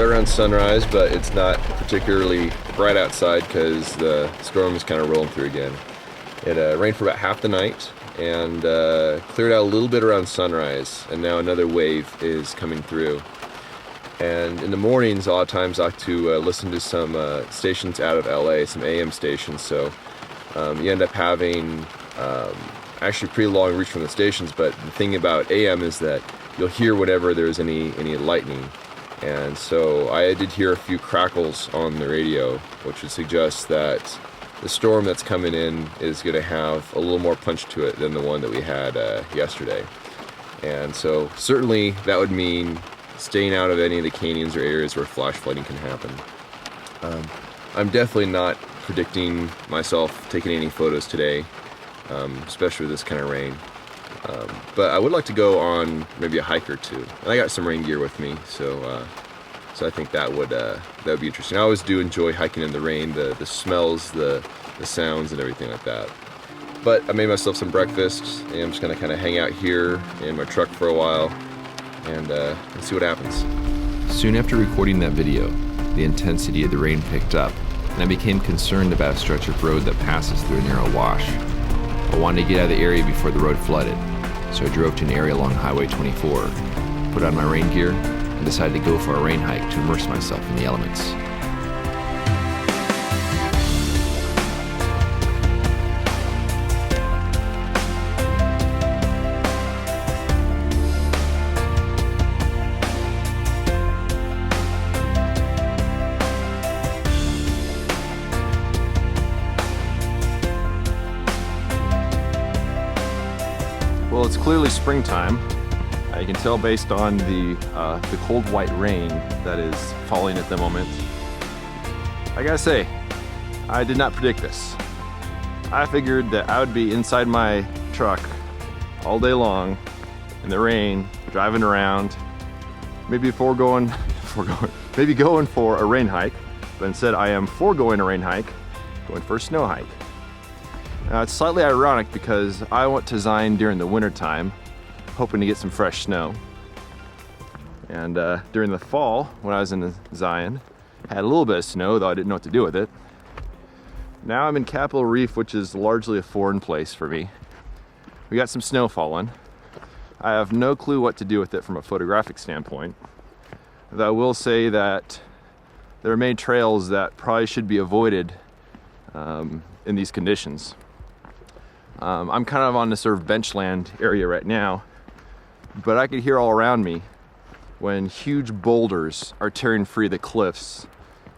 right around sunrise, but it's not particularly bright outside because the storm is kind of rolling through again. It rained for about half the night and cleared out a little bit around sunrise, and now another wave is coming through. And in the mornings, a lot of times I like to listen to some stations out of LA, some AM stations, so you end up having actually pretty long reach from the stations, but the thing about AM is that you'll hear whenever there's any lightning. And so I did hear a few crackles on the radio, which would suggest that the storm that's coming in is going to have a little more punch to it than the one that we had yesterday. And so certainly that would mean staying out of any of the canyons or areas where flash flooding can happen. I'm definitely not predicting myself taking any photos today, especially with this kind of rain. But I would like to go on maybe a hike or two. And I got some rain gear with me, so I think that would be interesting. I always do enjoy hiking in the rain, the smells, the sounds, and everything like that. But I made myself some breakfast, and I'm just gonna kind of hang out here in my truck for a while and see what happens. Soon after recording that video, the intensity of the rain picked up, and I became concerned about a stretch of road that passes through a narrow wash. I wanted to get out of the area before the road flooded, so I drove to an area along Highway 24, put on my rain gear, and decided to go for a rain hike to immerse myself in the elements. Well, it's clearly springtime. You can tell based on the cold white rain that is falling at the moment. I gotta say, I did not predict this. I figured that I would be inside my truck all day long in the rain, driving around, maybe going for a rain hike, but instead I am foregoing a rain hike, going for a snow hike. Now it's slightly ironic because I went to Zion during the winter time, hoping to get some fresh snow. And during the fall, when I was in Zion, I had a little bit of snow, though I didn't know what to do with it. Now I'm in Capitol Reef, which is largely a foreign place for me. We got some snow falling. I have no clue what to do with it from a photographic standpoint. Though I will say that there are many trails that probably should be avoided in these conditions. I'm kind of on the sort of benchland area right now, but I could hear all around me when huge boulders are tearing free the cliffs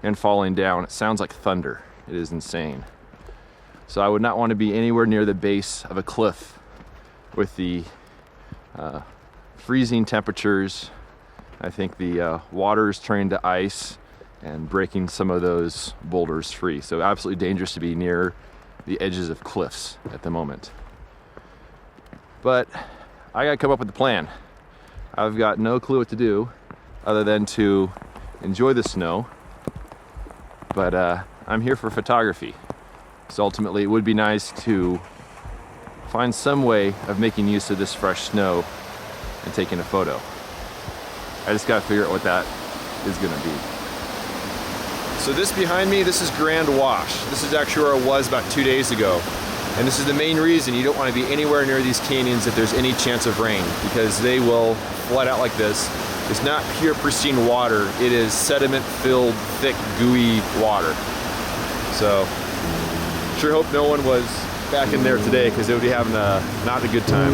and falling down. It sounds like thunder. It is insane. So I would not want to be anywhere near the base of a cliff with the freezing temperatures. I think the water is turning to ice and breaking some of those boulders free. So absolutely dangerous to be near the edges of cliffs at the moment. But I gotta come up with a plan. I've got no clue what to do other than to enjoy the snow, but I'm here for photography. So ultimately it would be nice to find some way of making use of this fresh snow and taking a photo. I just gotta figure out what that is gonna be. So this behind me, this is Grand Wash. This is actually where I was about 2 days ago. And this is the main reason you don't want to be anywhere near these canyons if there's any chance of rain, because they will flood out like this. It's not pure pristine water, it is sediment-filled, thick, gooey water. So, sure hope no one was back in there today because they would be having not a good time.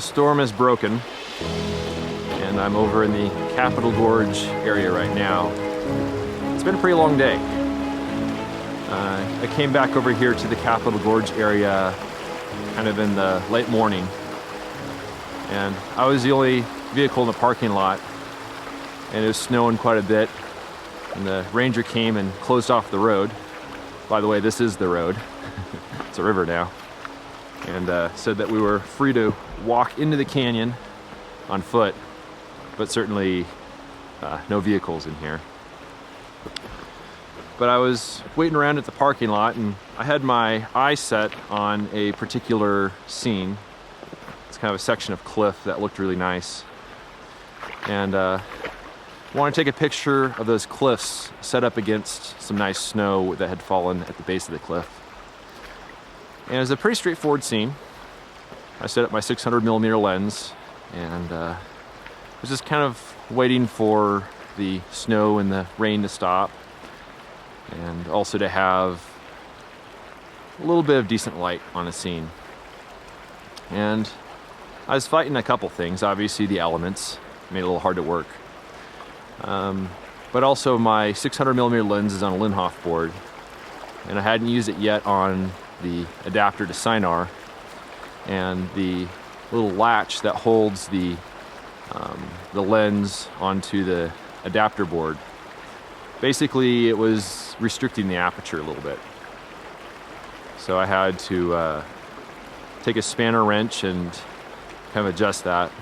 storm has broken, and I'm over in the Capitol Gorge area right now. It's been a pretty long day. I came back over here to the Capitol Gorge area kind of in the late morning, and I was the only vehicle in the parking lot, and it was snowing quite a bit, and the ranger came and closed off the road. By the way, this is the road. It's a river now. And said that we were free to walk into the canyon on foot, but certainly no vehicles in here. But I was waiting around at the parking lot, and I had my eye set on a particular scene. It's kind of a section of cliff that looked really nice. And I wanted to take a picture of those cliffs set up against some nice snow that had fallen at the base of the cliff. And it was a pretty straightforward scene. I set up my 600mm lens, and was just kind of waiting for the snow and the rain to stop, and also to have a little bit of decent light on the scene. And I was fighting a couple things. Obviously the elements made it a little hard to work. But also my 600mm lens is on a Linhof board, and I hadn't used it yet on the adapter to Sinar, and the little latch that holds the lens onto the adapter board. Basically, it was restricting the aperture a little bit. So I had to take a spanner wrench and kind of adjust that.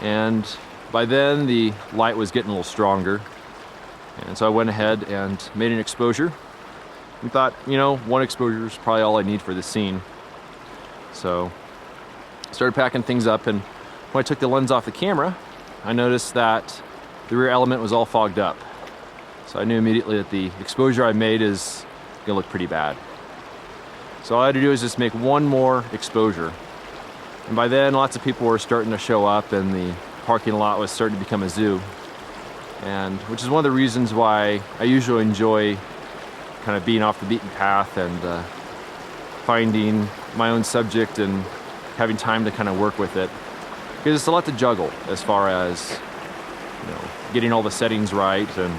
And by then, the light was getting a little stronger. And so I went ahead and made an exposure and thought, you know, one exposure is probably all I need for this scene. So I started packing things up, and when I took the lens off the camera, I noticed that the rear element was all fogged up. So I knew immediately that the exposure I made is gonna look pretty bad. So all I had to do is just make one more exposure. And by then, lots of people were starting to show up, and the parking lot was starting to become a zoo. And which is one of the reasons why I usually enjoy kind of being off the beaten path and finding my own subject and having time to kind of work with it. Because it's a lot to juggle as far as, you know, getting all the settings right and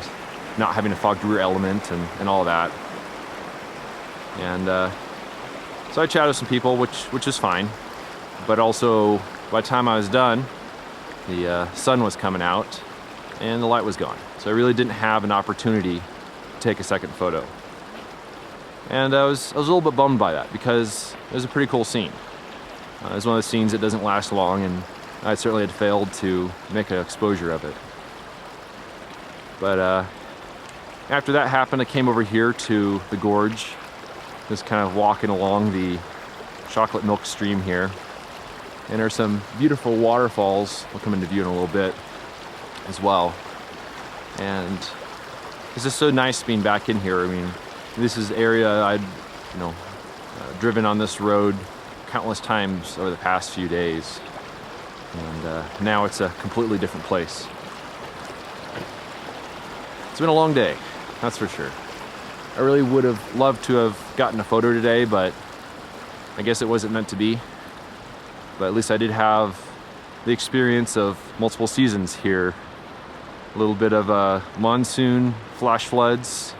not having a fogged rear element and all that. And so I chatted with some people, which is fine. But also, by the time I was done, the sun was coming out and the light was gone. So I really didn't have an opportunity to take a second photo. And I was a little bit bummed by that, because it was a pretty cool scene. It was one of the scenes that doesn't last long, and I certainly had failed to make an exposure of it. But after that happened, I came over here to the gorge, just kind of walking along the chocolate milk stream here. And there's some beautiful waterfalls will come into view in a little bit as well. And it's just so nice being back in here. I mean, this is the area I'd, driven on this road countless times over the past few days. And now it's a completely different place. It's been a long day, that's for sure. I really would have loved to have gotten a photo today, but I guess it wasn't meant to be. But at least I did have the experience of multiple seasons here. A little bit of monsoon flash floods,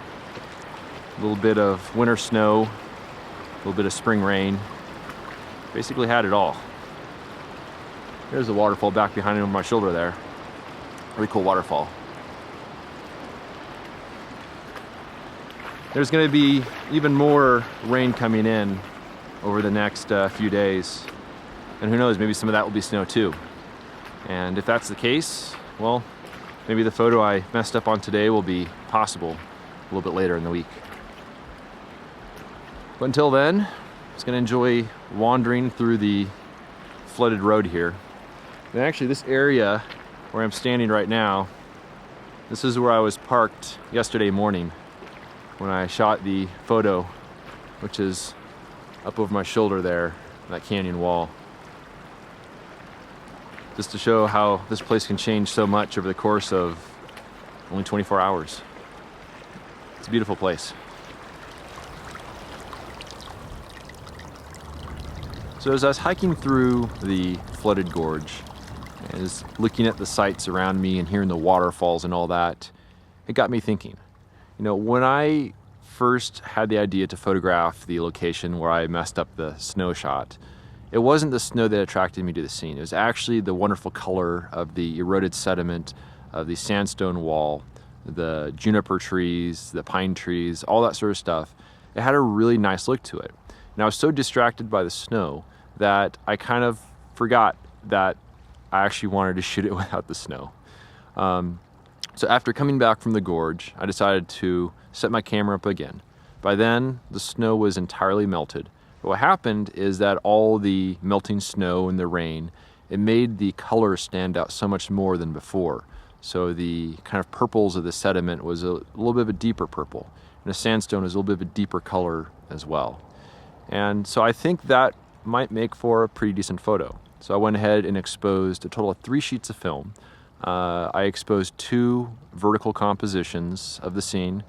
a little bit of winter snow, a little bit of spring rain. Basically had it all. There's the waterfall back behind me over my shoulder there. Really cool waterfall. There's going to be even more rain coming in over the next few days. And who knows, maybe some of that will be snow too. And if that's the case, well, maybe the photo I messed up on today will be possible a little bit later in the week. But until then, I'm just going to enjoy wandering through the flooded road here. And actually, this area where I'm standing right now, this is where I was parked yesterday morning when I shot the photo, which is up over my shoulder there, that canyon wall. Just to show how this place can change so much over the course of only 24 hours. It's a beautiful place. So as I was hiking through the flooded gorge, and was looking at the sights around me and hearing the waterfalls and all that, it got me thinking. You know, when I first had the idea to photograph the location where I messed up the snow shot, it wasn't the snow that attracted me to the scene. It was actually the wonderful color of the eroded sediment of the sandstone wall, the juniper trees, the pine trees, all that sort of stuff. It had a really nice look to it. And I was so distracted by the snow that I kind of forgot that I actually wanted to shoot it without the snow. So after coming back from the gorge, I decided to set my camera up again. By then, the snow was entirely melted. But what happened is that all the melting snow and the rain, it made the color stand out so much more than before. So the kind of purples of the sediment was a little bit of a deeper purple, and the sandstone is a little bit of a deeper color as well. And so I think that might make for a pretty decent photo. So I went ahead and exposed a total of 3 sheets of film. I exposed 2 vertical compositions of the scene,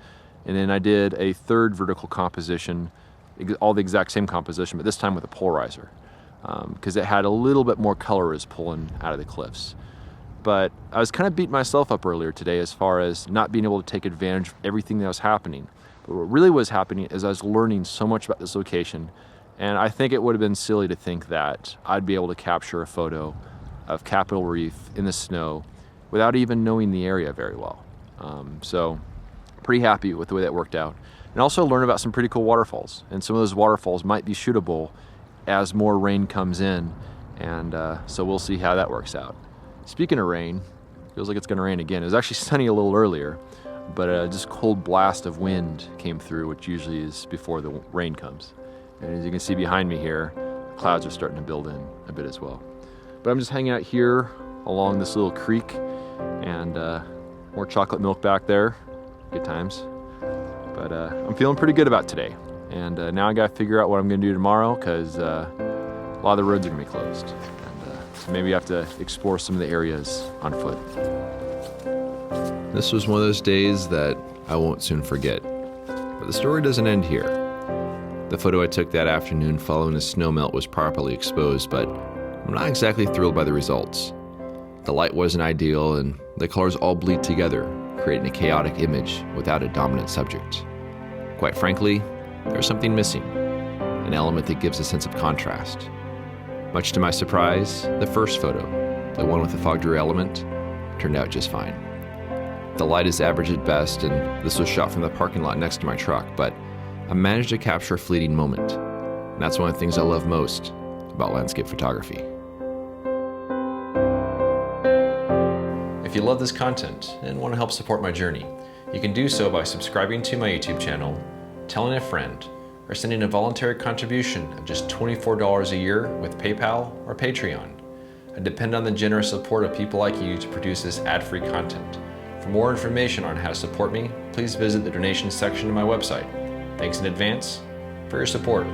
and then I did a 3rd vertical composition, all the exact same composition, but this time with a polarizer, because it had a little bit more color as pulling out of the cliffs. But I was kind of beating myself up earlier today as far as not being able to take advantage of everything that was happening. But what really was happening is I was learning so much about this location, and I think it would have been silly to think that I'd be able to capture a photo of Capitol Reef in the snow without even knowing the area very well. So pretty happy with the way that worked out. And also learn about some pretty cool waterfalls. And some of those waterfalls might be shootable as more rain comes in. And so we'll see how that works out. Speaking of rain, feels like it's gonna rain again. It was actually sunny a little earlier, but just cold blast of wind came through, which usually is before the rain comes. And as you can see behind me here, the clouds are starting to build in a bit as well. But I'm just hanging out here along this little creek, and more chocolate milk back there. Good times. But I'm feeling pretty good about today. And now I gotta figure out what I'm gonna do tomorrow, because a lot of the roads are gonna be closed. And so maybe I have to explore some of the areas on foot. This was one of those days that I won't soon forget. But the story doesn't end here. The photo I took that afternoon following a snowmelt was properly exposed, but I'm not exactly thrilled by the results. The light wasn't ideal, and the colors all bleed together, creating a chaotic image without a dominant subject. Quite frankly, there's something missing, an element that gives a sense of contrast. Much to my surprise, the first photo, the one with the fog-drew element, turned out just fine. The light is average at best, and this was shot from the parking lot next to my truck, but I managed to capture a fleeting moment. And that's one of the things I love most about landscape photography. If you love this content and want to help support my journey, you can do so by subscribing to my YouTube channel, telling a friend, or sending a voluntary contribution of just $24 a year with PayPal or Patreon. I depend on the generous support of people like you to produce this ad-free content. For more information on how to support me, please visit the donation section of my website. Thanks in advance for your support.